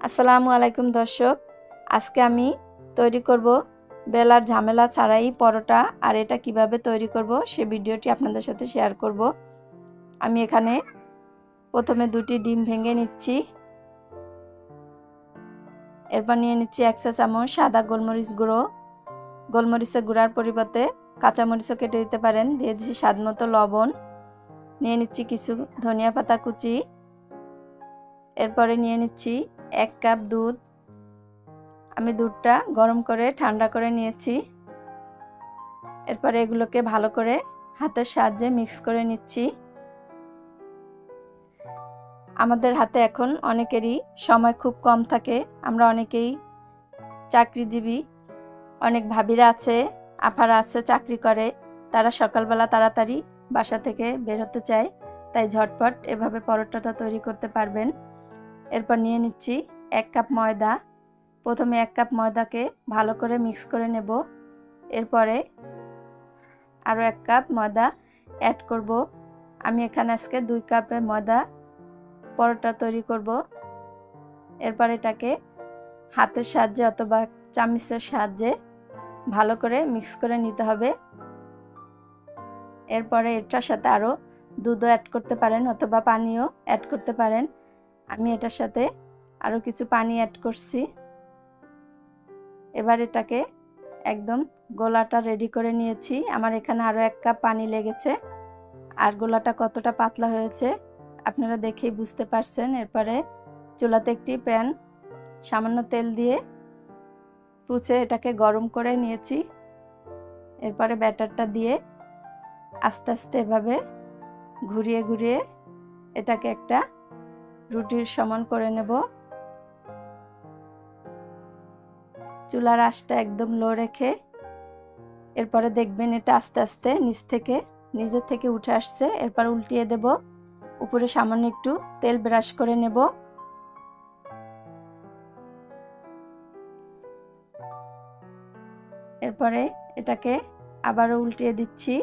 আসসালামু আলাইকুম দর্শক, আজকে আমি তৈরি করব বেলার ঝামেলা ছাড়াই পরোটা। আর এটা কিভাবে তৈরি করব সে ভিডিওটি আপনাদের সাথে শেয়ার করব। আমি এখানে প্রথমে দুটি ডিম ভেঙে নিচ্ছি। এরপর নিয়ে নিচ্ছি 1 চা চামচ সাদা গোলমরিচ গুঁড়ো। গোলমরিচের গুঁড়ার পরিবর্তে কাঁচামরিচও কেটে দিতে পারেন। দিয়ে দিচ্ছি স্বাদ মতো লবণ। নিয়ে নিচ্ছি কিছু ধনিয়া পাতা কুচি। এরপরে নিয়ে নিচ্ছি 1 কাপ দুধ। আমি দুধটা গরম করে ঠান্ডা করে নিয়েছি। এরপরে এগুলোকে ভালো করে হাতের সাহায্যে মিক্স করে নিচ্ছি। আমাদের হাতে এখন অনেকেরই সময় খুব কম থাকে। আমরা অনেকেই চাকরিজীবী, অনেক ভাবিরা আছে, আপারা আছে চাকরি করে। তারা সকালবেলা তাড়াতাড়ি বাসা থেকে বের হতে চায়, তাই ঝটপট এভাবে পরোটাটা তৈরি করতে পারবেন। এরপর নিয়ে নিচ্ছি 1 কাপ ময়দা। প্রথমে 1 কাপ ময়দাকে ভালো করে মিক্স করে নেব। এরপরে আরও 1 কাপ ময়দা অ্যাড করব। আমি এখানে আজকে 2 কাপে ময়দা পরোটা তৈরি করব। এরপর এটাকে হাতের সাহায্যে অথবা চামচের সাহায্যে ভালো করে মিক্স করে নিতে হবে। এরপরে এটার সাথে আরও দুধও অ্যাড করতে পারেন অথবা পানিও অ্যাড করতে পারেন। আমি এটার সাথে আরও কিছু পানি অ্যাড করছি। এবার এটাকে একদম গোলাটা রেডি করে নিয়েছি। আমার এখানে আরও 1 কাপ পানি লেগেছে। আর গোলাটা কতটা পাতলা হয়েছে আপনারা দেখেই বুঝতে পারছেন। এরপরে চুলাতে একটি প্যান সামান্য তেল দিয়ে পুছে এটাকে গরম করে নিয়েছি। এরপরে ব্যাটারটা দিয়ে আস্তে আস্তে এভাবে ঘুরিয়ে ঘুরিয়ে এটাকে একটা রুটির সমান করে নেব। চুলার আঁচটা একদম লো রেখে এরপরে দেখবেন এটা আস্তে আস্তে নিজের থেকে উঠে আসছে। এরপর উল্টিয়ে দেব। উপরে সামান্য একটু তেল ব্রাশ করে নেব। এরপরে এটাকে আবারও উল্টিয়ে দিচ্ছি।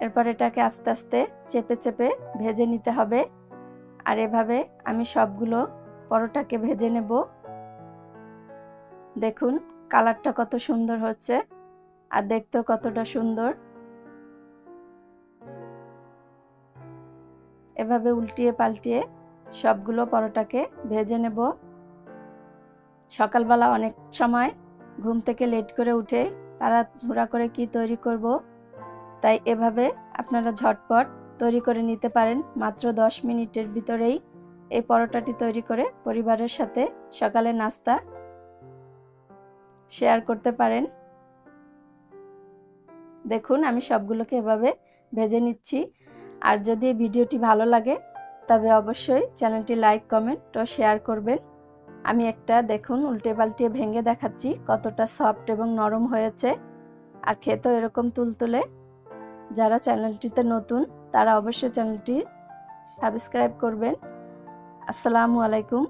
এরপর এটাকে আস্তে আস্তে চেপে চেপে ভেজে নিতে হবে। আর এভাবে আমি সবগুলো পরোটাকে ভেজে নেব। দেখুন কালারটা কত সুন্দর হচ্ছে আর দেখতেও কতটা সুন্দর। এভাবে উল্টিয়ে পাল্টিয়ে সবগুলো পরোটাকে ভেজে নেব। সকালবেলা অনেক সময় ঘুম থেকে লেট করে উঠে তাড়াহুড়া করে কি তৈরি করব, তাই এভাবে আপনারা ঝটপট তৈরি করে নিতে পারেন। মাত্র 10 মিনিটের ভিতরেই এই পরোটাটি তৈরি করে পরিবারের সাথে সকালে নাস্তা শেয়ার করতে পারেন। দেখুন আমি সবগুলোকে এভাবে ভেজে নিচ্ছি। আর যদি এই ভিডিওটি ভালো লাগে তবে অবশ্যই চ্যানেলটি লাইক, কমেন্ট ও শেয়ার করবেন। আমি একটা দেখুন উল্টে পাল্টে ভেঙে দেখাচ্ছি কতটা সফট এবং নরম হয়েছে। আর খেতেও এরকম তুলতুলে। যারা চ্যানেলটিতে নতুন তারা অবশ্যই চ্যানেলটি সাবস্ক্রাইব করবেন। আসসালামু আলাইকুম।